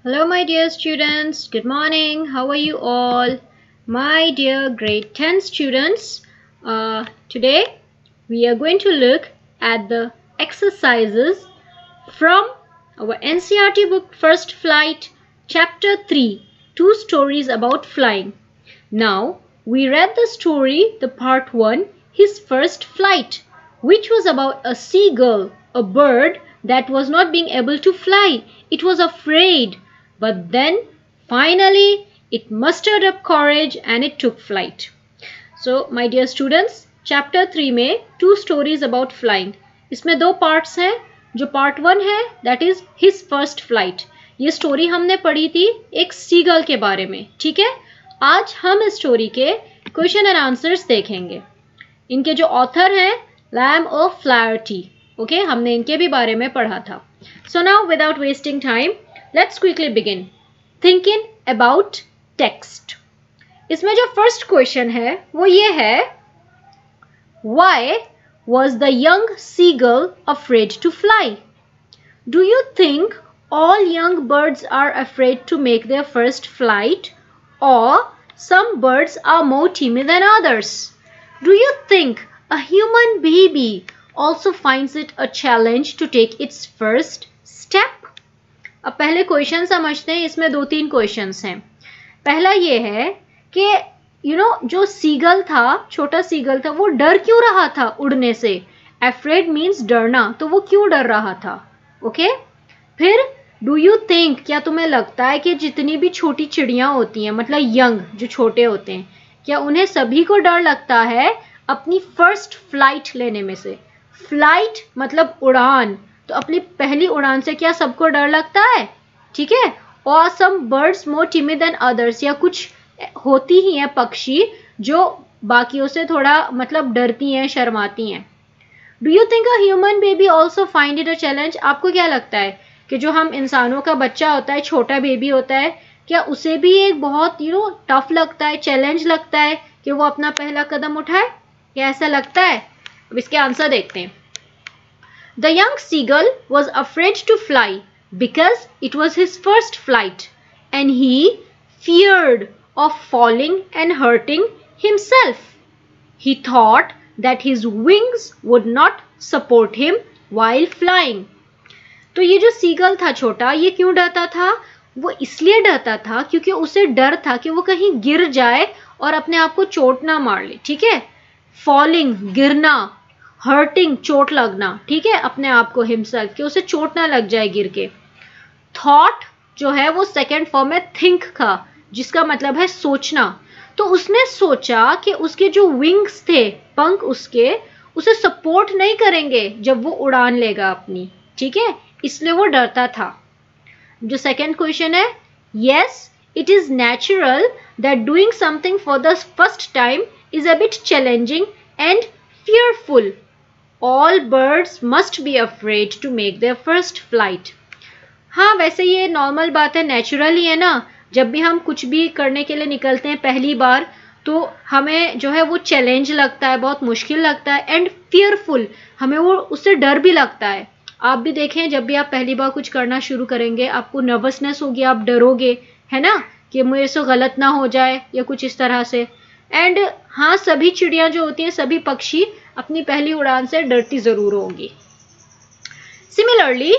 Hello, my dear students. Good morning. How are you all? My dear grade 10 students, today we are going to look at the exercises from our NCERT book First Flight, Chapter 3, Two Stories About Flying. Now, we read the story, the part 1, His First Flight, which was about a seagull, a bird that was not being able to fly. It was afraid. But then, finally, it mustered up courage and it took flight. So, my dear students, chapter 3 में two stories about flying. इसमें दो parts हैं. जो part 1 है, that is his first flight. ये story हमने पढ़ी थी एक seagull के बारे में, ठीक है? आज हम इस story के question and answers देखेंगे. इनके जो author हैं, Lamb of Flaherty. ओके, हमने इनके भी बारे में पढ़ा था. So now, without wasting time, let's quickly begin. Thinking about text. इसमें जो first question है वो ये है, Why was the young seagull afraid to fly? Do you think all young birds are afraid to make their first flight, or some birds are more timid than others? Do you think a human baby also finds it a challenge to take its first step? अब पहले question समझते हैं. इसमें 2-3 questions हैं. पहला ये है कि जो सीगल था, छोटा सीगल था, वो डर क्यों रहा था उड़ने से? अफ्रेड मीन्स डरना, तो वो क्यों डर रहा था? ओके. फिर डू यू थिंक, क्या तुम्हें लगता है कि जितनी भी छोटी चिड़ियां होती हैं, मतलब यंग जो छोटे होते हैं, क्या उन्हें सभी को डर लगता है अपनी फर्स्ट फ्लाइट लेने में से? फ्लाइट मतलब उड़ान, तो अपनी पहली उड़ान से क्या सबको डर लगता है? ठीक है. और सम बर्ड्स मोर टिमिड देन अदर्स, या कुछ होती ही हैं पक्षी जो बाकियों से थोड़ा मतलब डरती हैं, शर्माती हैं. Do you think a human baby also find it a challenge? आपको क्या लगता है कि जो हम इंसानों का बच्चा होता है, छोटा बेबी होता है, क्या उसे भी एक बहुत टफ लगता है, चैलेंज लगता है कि वो अपना पहला कदम उठाए? क्या ऐसा लगता है? अब इसके आंसर देखते हैं. The young seagull was afraid to fly because it was his first flight and he feared of falling and hurting himself. He thought that his wings would not support him while flying. तो ये जो seagull था छोटा, ये क्यों डरता था? वो इसलिए डरता था क्योंकि उसे डर था कि वो कहीं गिर जाए और अपने आप को चोट ना मार ले. ठीक है. फॉलिंग गिरना, हर्टिंग चोट लगना, ठीक है, अपने आप को, हिमसेल्फ, कि उसे चोट ना लग जाए गिर के. थॉट जो है वो सेकेंड फॉर्म है थिंक का, जिसका मतलब है सोचना. तो उसने सोचा कि उसके जो विंग्स थे, पंख उसके, उसे सपोर्ट नहीं करेंगे जब वो उड़ान लेगा अपनी. ठीक है, इसलिए वो डरता था. जो सेकेंड क्वेश्चन है, yes it is natural that doing something for the first time is a bit challenging and fearful. All birds must be afraid to make their first flight. हाँ, वैसे ये नॉर्मल बात है, नेचुरल ही है ना. जब भी हम कुछ भी करने के लिए निकलते हैं पहली बार, तो हमें जो है वो चैलेंज लगता है, बहुत मुश्किल लगता है, एंड फियरफुल, हमें वो उससे डर भी लगता है. आप भी देखें, जब भी आप पहली बार कुछ करना शुरू करेंगे, आपको नर्वसनेस होगी, आप डरोगे, है ना, कि मुझे से गलत ना हो जाए या कुछ इस तरह से. एंड हाँ, सभी चिड़िया जो होती हैं, सभी पक्षी अपनी पहली उड़ान से डरती जरूर होंगी. Similarly,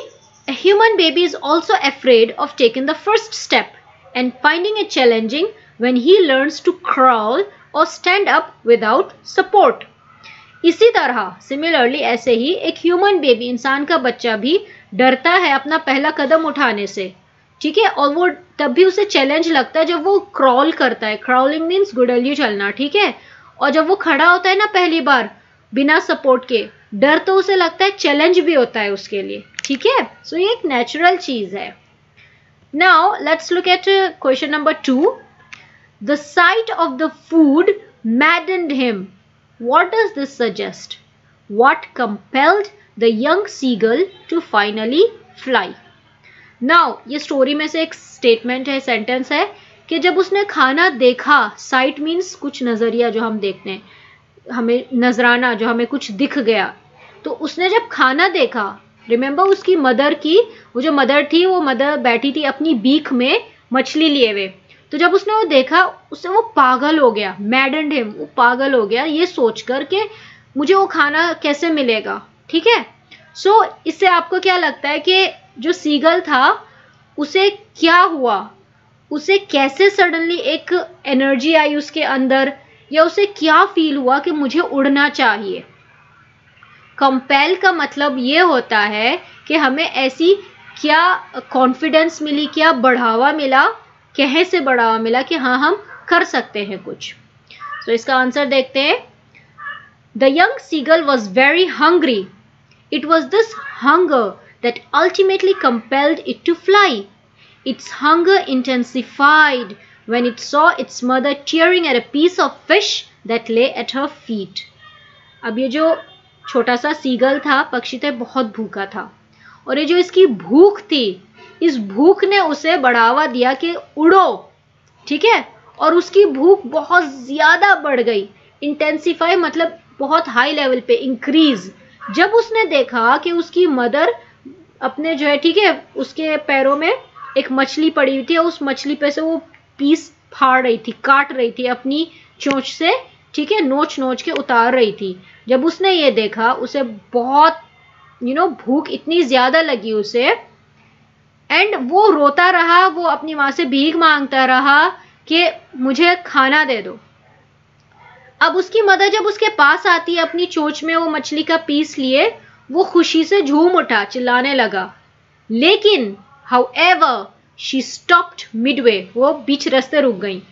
a human baby is also afraid of taking the first step and finding it challenging when he learns to crawl or stand up without support. इसी तरह सिमिलरली ऐसे ही एक ह्यूमन बेबी, इंसान का बच्चा भी डरता है अपना पहला कदम उठाने से. ठीक है, और वो तब भी उसे चैलेंज लगता है जब वो क्रॉल करता है. क्रॉलिंग मीन्स गुडलियों चलना. ठीक है, और जब वो खड़ा होता है ना पहली बार बिना सपोर्ट के, डर तो उसे लगता है, चैलेंज भी होता है उसके लिए. ठीक है, सो ये एक नेचुरल चीज है. Now let's look at question number 2. The sight of the food maddened him. What does this suggest? What compelled the young seagull to finally fly? Now ये स्टोरी में से एक स्टेटमेंट है, सेंटेंस है, कि जब उसने खाना देखा, साइट मीन्स कुछ नजरिया जो हम देखते हैं, हमें नजराना, जो हमें कुछ दिख गया, तो उसने जब खाना देखा, रिमेंबर उसकी मदर की, वो जो मदर थी वो मदर बैठी थी अपनी बीक में मछली लिए हुए। तो जब उसने वो देखा उससे वो पागल हो गया, मैडेंड हिम, वो पागल हो गया ये सोच कर के मुझे वो खाना कैसे मिलेगा। ठीक है, सो इससे आपको क्या लगता है कि जो सीगल था उसे क्या हुआ, उसे कैसे सडनली एक एनर्जी आई उसके अंदर, या उसे क्या फील हुआ कि मुझे उड़ना चाहिए। कंपेल का मतलब ये होता है कि हमें ऐसी क्या कॉन्फिडेंस मिली, क्या बढ़ावा मिला, कहे से बढ़ावा मिला कि हाँ हम कर सकते हैं कुछ। तो इसका आंसर देखते हैं। The young seagull was very hungry. It was this hunger that ultimately compelled it to fly. Its hunger intensified when it saw its mother tearing at a piece of fish that lay at her feet. अब ये जो छोटा सा seagull था, पक्षी थे, बहुत भूखा था, और ये जो इसकी भूख थी, इस भूख ने उसे बढ़ावा दिया कि उड़ो। ठीक है, और उसकी भूख बहुत ज्यादा बढ़ गई। इंटेंसिफाई मतलब बहुत हाई लेवल पे, इंक्रीज। जब उसने देखा कि उसकी मदर अपने जो है, ठीक है, उसके पैरों में एक मछली पड़ी हुई थी और उस मछली पे से वो पीस फाड़ रही थी, काट रही थी अपनी चोंच से, ठीक है, नोच नोच के उतार रही थी। जब उसने ये देखा उसे बहुत भूख इतनी ज्यादा लगी उसे, एंड वो रोता रहा, वो अपनी माँ से भीख मांगता रहा कि मुझे खाना दे दो। अब उसकी मदर जब उसके पास आती है अपनी चोंच में वो मछली का पीस लिए, वो खुशी से झूम उठा, चिल्लाने लगा। लेकिन हाउएवर शी स्टॉप्ड मिडवे, वो बीच रास्ते रुक गई।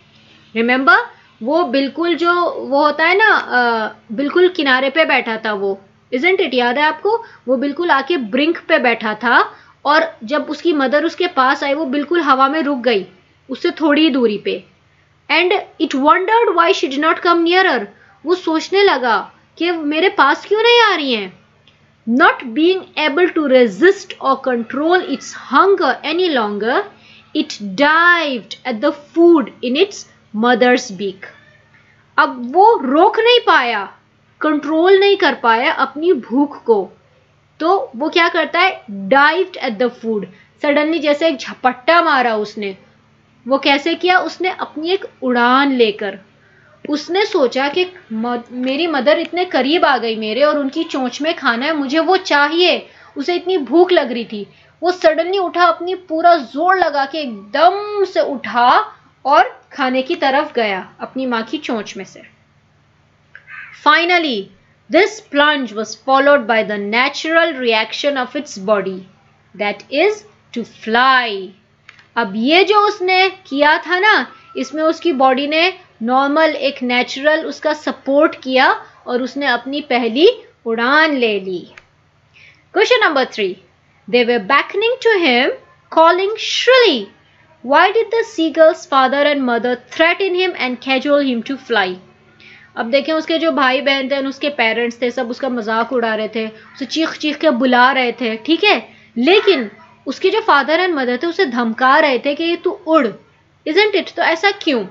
रिमेंबर, वो बिल्कुल जो वो होता है ना, बिल्कुल किनारे पे बैठा था वो, इजंट इट, याद है आपको? वो बिल्कुल आके ब्रिंक पे बैठा था, और जब उसकी मदर उसके पास आई वो बिल्कुल हवा में रुक गई, उससे थोड़ी दूरी पे। And it wandered why she did not come nearer, वो सोचने लगा कि मेरे पास क्यों नहीं आ रही हैं। Not being able to resist और control its hunger any longer, it dived at the food in its mother's beak. अब वो रोक नहीं पाया, कंट्रोल नहीं कर पाया अपनी भूख को, तो वो क्या करता है, dived at the food. Suddenly जैसे एक झपट्टा मारा उसने। वो कैसे किया? उसने अपनी एक उड़ान लेकर, उसने सोचा कि मेरी मदर इतने करीब आ गई मेरे और उनकी चोंच में खाना है, मुझे वो चाहिए। उसे इतनी भूख लग रही थी, वो सडनली उठा, अपनी पूरा जोर लगा के एकदम से उठा और खाने की तरफ गया अपनी माँ की चोंच में से। Finally this plunge was followed by the natural reaction of its body, that is to fly. अब ये जो उसने किया था ना, इसमें उसकी बॉडी ने नॉर्मल एक नेचुरल उसका सपोर्ट किया और उसने अपनी पहली उड़ान ले ली। Question number 3, they were beckoning to him, calling shrilly. Why did the seagull's father and mother threaten him and cajole him to fly? अब देखें, उसके जो भाई बहन थे, उसके पेरेंट्स थे, सब उसका मजाक उड़ा रहे थे, उसे चीख चीख के बुला रहे थे, ठीक है, लेकिन उसके जो फादर एंड मदर थे उसे धमका रहे थे कि तू उड़, इजंट इट? तो ऐसा क्यों?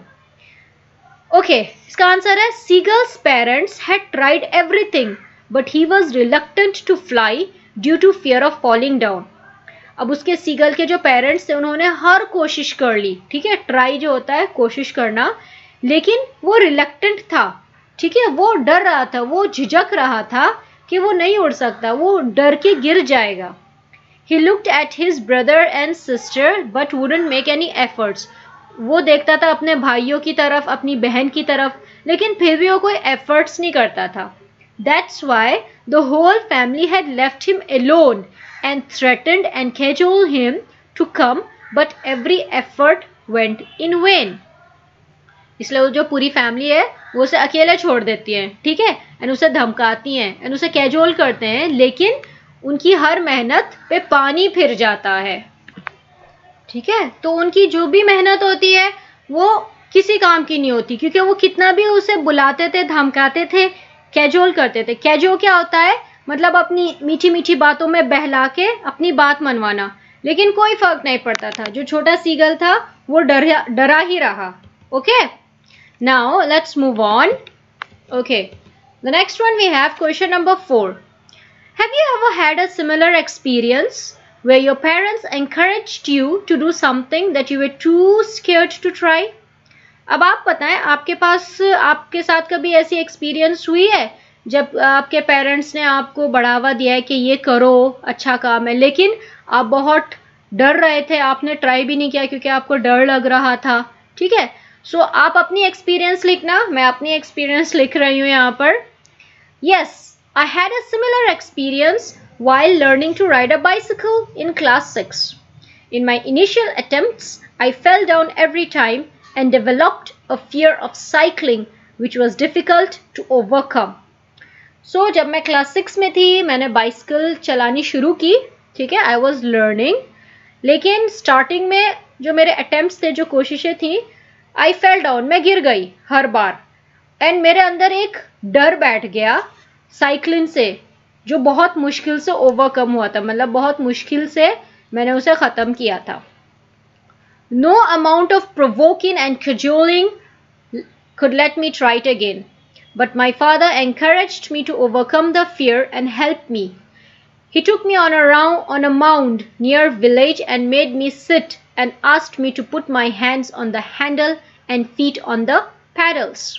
ओके, इसका आंसर है seagulls parents had tried everything but he was reluctant to fly due to fear of falling down. अब उसके सीगल के जो पेरेंट्स थे उन्होंने हर कोशिश कर ली, ठीक है, ट्राई जो होता है कोशिश करना, लेकिन वो रिलक्टेंट था, ठीक है, वो डर रहा था, वो झिझक रहा था कि वो नहीं उड़ सकता, वो डर के गिर जाएगा। He looked at his brother and sister but wouldn't make any efforts. वो देखता था अपने भाइयों की तरफ, अपनी बहन की तरफ, लेकिन फिर भी वो कोई efforts नहीं करता था। That's why the whole family had left him alone and threatened and cajoled him to come, but every effort went in vain. इसलिए वो जो पूरी फैमिली है वो उसे अकेले छोड़ देती है, ठीक है, एंड उसे धमकाती हैं एंड उसे कैजुअल करते हैं, लेकिन उनकी हर मेहनत पे पानी फिर जाता है, ठीक है। तो उनकी जो भी मेहनत होती है वो किसी काम की नहीं होती, क्योंकि वो कितना भी उसे बुलाते थे, धमकाते थे, कैजुअल करते थे। कैजुअल क्या होता है? मतलब अपनी मीठी मीठी बातों में बहला के अपनी बात मनवाना, लेकिन कोई फर्क नहीं पड़ता था। जो छोटा सीगल था वो डरा ही रहा। Okay, now let's move on. Okay, the next one we have question number 4। Have you ever had a similar experience where your parents encouraged you to do something that you were too scared to try? अब आप बताएं, आपके साथ कभी ऐसी experience हुई है जब आपके पेरेंट्स ने आपको बढ़ावा दिया है कि ये करो, अच्छा काम है, लेकिन आप बहुत डर रहे थे, आपने ट्राई भी नहीं किया क्योंकि आपको डर लग रहा था? ठीक है, सो आप अपनी एक्सपीरियंस लिखना, मैं अपनी एक्सपीरियंस लिख रही हूँ यहाँ पर. Yes, I had a similar experience while learning to ride a bicycle in class 6. In my initial attempts, I fell down every time and developed a fear of cycling which was difficult to overcome. So जब मैं class 6 में थी, मैंने bicycle चलानी शुरू की. ठीक है, I was learning, लेकिन स्टार्टिंग में जो मेरे अटेम्प्ट्स थे, जो कोशिशें थी, I fell down, मैं गिर गई हर बार. एंड मेरे अंदर एक डर बैठ गया साइकिलिंग से, जो बहुत मुश्किल से ओवरकम हुआ था, मतलब बहुत मुश्किल से मैंने उसे ख़त्म किया था. No amount of provoking and cajoling could let me try it again, but my father encouraged me to overcome the fear and helped me. He took me on a mound near village and made me sit and asked me to put my hands on the handle and feet on the pedals.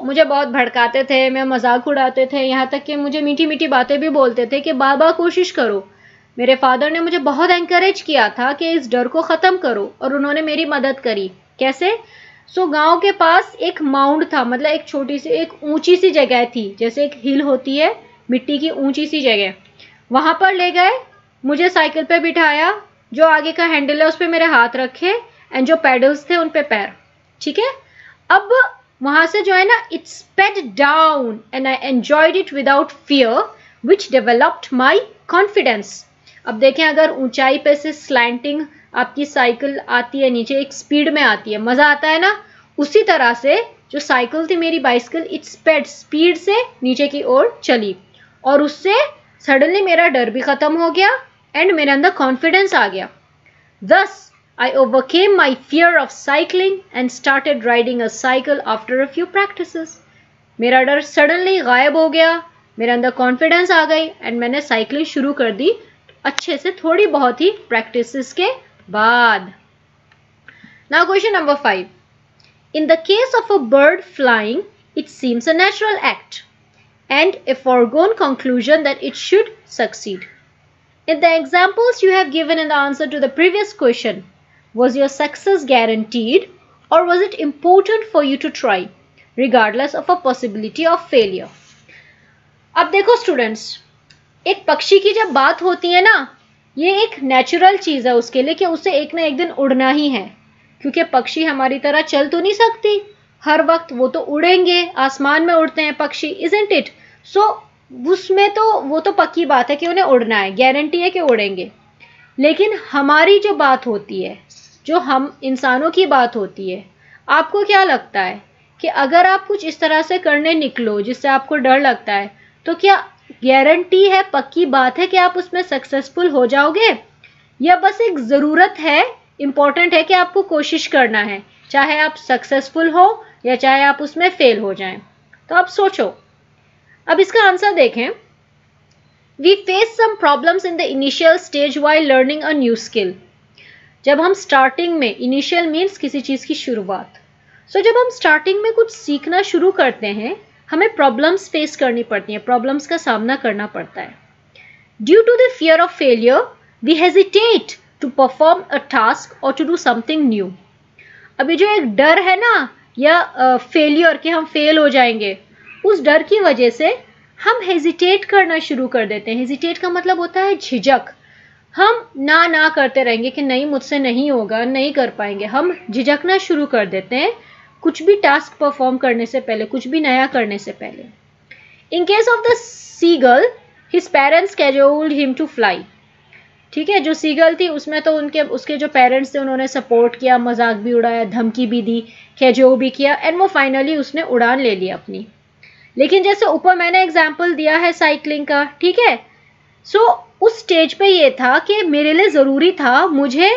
मुझे बहुत भड़काते थे, मैं मजाक उड़ाते थे, यहाँ तक कि मुझे मीठी मीठी बातें भी बोलते थे कि बाबा कोशिश करो. मेरे फादर ने मुझे बहुत एनकरेज किया था कि इस डर को ख़त्म करो, और उन्होंने मेरी मदद करी. कैसे? गांव के पास एक माउंड था, मतलब एक छोटी सी, एक ऊंची सी जगह थी, जैसे एक हिल होती है, मिट्टी की ऊंची सी जगह. वहाँ पर ले गए, मुझे साइकिल पे बिठाया, जो आगे का हैंडल है उस पर मेरे हाथ रखे, एंड जो पैडल्स थे उन पे पैर. ठीक है, अब वहाँ से जो है ना, it sped down and I enjoyed it without fear which developed my confidence. अब देखें, अगर ऊंचाई पे से स्लैंटिंग आपकी साइकिल आती है नीचे, एक स्पीड में आती है, मज़ा आता है ना, उसी तरह से जो साइकिल थी मेरी बाइसिकल, इट स्पीड से नीचे की ओर चली, और उससे सडनली मेरा डर भी ख़त्म हो गया एंड मेरे अंदर कॉन्फिडेंस आ गया. Thus, I overcame my fear of cycling and started riding a cycle after a few practices. मेरा डर सडनली गायब हो गया, मेरे अंदर कॉन्फिडेंस आ गई, एंड मैंने साइकिलिंग शुरू कर दी अच्छे से, थोड़ी बहुत ही प्रैक्टिसेस के बाद. Now question number 5. In the case of a bird flying, it seems a natural act and a foregone conclusion that it should succeed. In the examples you have given in the answer to the previous question, was your success guaranteed or was it important for you to try regardless of a possibility of failure? अब देखो students, एक पक्षी की जब बात होती है ना, ये एक नेचुरल चीज़ है उसके लिए कि उसे एक ना एक दिन उड़ना ही है, क्योंकि पक्षी हमारी तरह चल तो नहीं सकती हर वक्त, वो तो उड़ेंगे, आसमान में उड़ते हैं पक्षी, इजंट इट? उसमें तो वो तो पक्की बात है कि उन्हें उड़ना है, गारंटी है कि उड़ेंगे. लेकिन हमारी जो बात होती है, जो हम इंसानों की बात होती है, आपको क्या लगता है कि अगर आप कुछ इस तरह से करने निकलो जिससे आपको डर लगता है, तो क्या गारंटी है, पक्की बात है कि आप उसमें सक्सेसफुल हो जाओगे, या बस एक ज़रूरत है, इम्पॉर्टेंट है कि आपको कोशिश करना है, चाहे आप सक्सेसफुल हो या चाहे आप उसमें फेल हो जाएं? तो आप सोचो. अब इसका आंसर देखें. We face some problems in the initial stage while learning a new skill. जब हम स्टार्टिंग में, इनिशियल मीन्स किसी चीज़ की शुरुआत, जब हम स्टार्टिंग में कुछ सीखना शुरू करते हैं, हमें प्रॉब्लम्स फेस करनी पड़ती हैं, प्रॉब्लम्स का सामना करना पड़ता है. Due to the fear of failure we hesitate to perform a task और टू डू समथिंग न्यू. अभी जो एक डर है ना, या फेलियर कि हम फेल हो जाएंगे, उस डर की वजह से हम हेजिटेट करना शुरू कर देते हैं. हेजिटेट का मतलब होता है झिझक. हम ना करते रहेंगे कि नहीं, मुझसे नहीं होगा, नहीं कर पाएंगे. हम झिझकना शुरू कर देते हैं कुछ भी टास्क परफॉर्म करने से पहले, कुछ भी नया करने से पहले. In case of the seagull, his parents cajoled him to fly. ठीक है, जो सीगल थी उसमें तो उसके जो पेरेंट्स थे उन्होंने सपोर्ट किया, मजाक भी उड़ाया, धमकी भी दी, कैजो भी किया, एंड वो फाइनली उसने उड़ान ले ली अपनी. लेकिन जैसे ऊपर मैंने एग्जाम्पल दिया है साइकिलिंग का, ठीक है, उस स्टेज पे ये था कि मेरे लिए ज़रूरी था, मुझे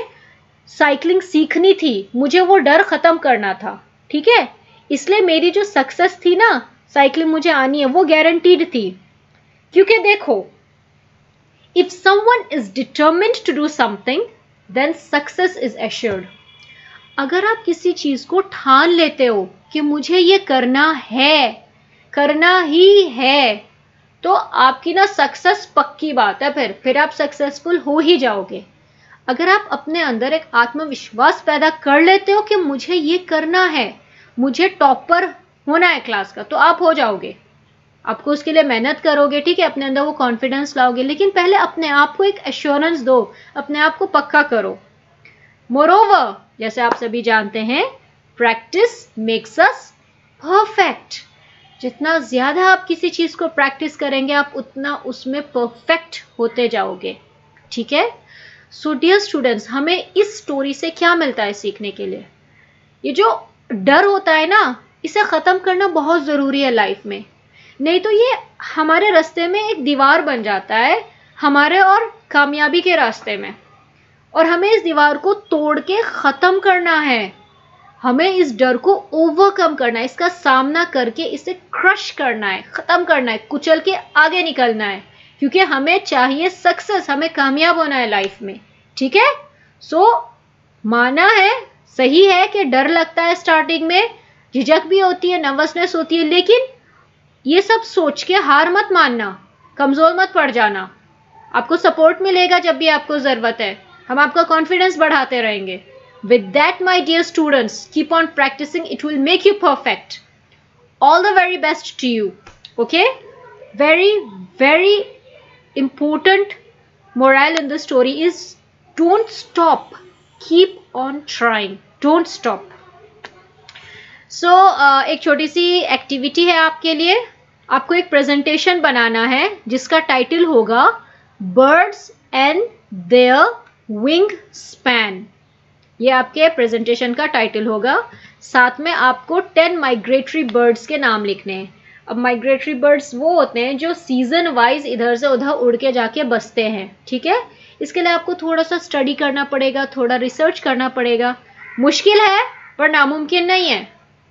साइकिलिंग सीखनी थी, मुझे वो डर ख़त्म करना था. ठीक है, इसलिए मेरी जो सक्सेस थी ना, साइकिलिंग मुझे आनी है, वो गारंटीड थी. क्योंकि देखो, if someone is determined to do something then success is assured. अगर आप किसी चीज को ठान लेते हो कि मुझे ये करना है, करना ही है, तो आपकी ना सक्सेस पक्की बात है, फिर आप सक्सेसफुल हो ही जाओगे। अगर आप अपने अंदर एक आत्मविश्वास पैदा कर लेते हो कि मुझे ये करना है, मुझे टॉपर होना है क्लास का, तो आप हो जाओगे। आपको उसके लिए मेहनत करोगे, ठीक है, अपने अंदर वो कॉन्फिडेंस लाओगे, लेकिन पहले अपने आप को एक एश्योरेंस दो, अपने आप को पक्का करो। मोरोवर, जैसे आप सभी जानते हैं, प्रैक्टिस मेक्स अस परफेक्ट। जितना ज्यादा आप किसी चीज को प्रैक्टिस करेंगे, आप उतना उसमें परफेक्ट होते जाओगे, ठीक है। सो डियर स्टूडेंट्स, हमें इस स्टोरी से क्या मिलता है सीखने के लिए? ये जो डर होता है ना, इसे खत्म करना बहुत जरूरी है लाइफ में, नहीं तो ये हमारे रास्ते में एक दीवार बन जाता है, हमारे और कामयाबी के रास्ते में, और हमें इस दीवार को तोड़ के खत्म करना है। हमें इस डर को ओवरकम करना है, इसका सामना करके इसे क्रश करना है, खत्म करना है, कुचल के आगे निकलना है, क्योंकि हमें चाहिए सक्सेस, हमें कामयाब होना है लाइफ में, ठीक है। सो माना है, सही है कि डर लगता है, स्टार्टिंग में झिझक भी होती है, नर्वसनेस होती है, लेकिन ये सब सोच के हार मत मानना, कमजोर मत पड़ जाना। आपको सपोर्ट मिलेगा जब भी आपको जरूरत है, हम आपका कॉन्फिडेंस बढ़ाते रहेंगे। With that, my dear students, keep on practicing. It will make you perfect. All the very best to you. Okay? Very, very important morale in the story is don't stop. Keep on trying. Don't stop. So, एक छोटी सी activity है आपके लिए। आपको एक presentation बनाना है जिसका title होगा Birds and their Wing Span. ये आपके प्रेजेंटेशन का टाइटल होगा। साथ में आपको 10 माइग्रेटरी बर्ड्स के नाम लिखने हैं। अब माइग्रेटरी बर्ड्स वो होते हैं जो सीजन वाइज इधर से उधर उड़ के जाके बसते हैं, ठीक है। इसके लिए आपको थोड़ा सा स्टडी करना पड़ेगा, थोड़ा रिसर्च करना पड़ेगा। मुश्किल है पर नामुमकिन नहीं है।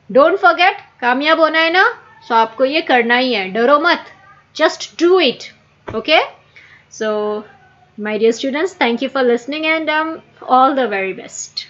डोंट फॉरगेट, कामयाब होना है ना, सो आपको ये करना ही है, डरो मत, just do it, okay. So my dear students, thank you for listening and all the very best.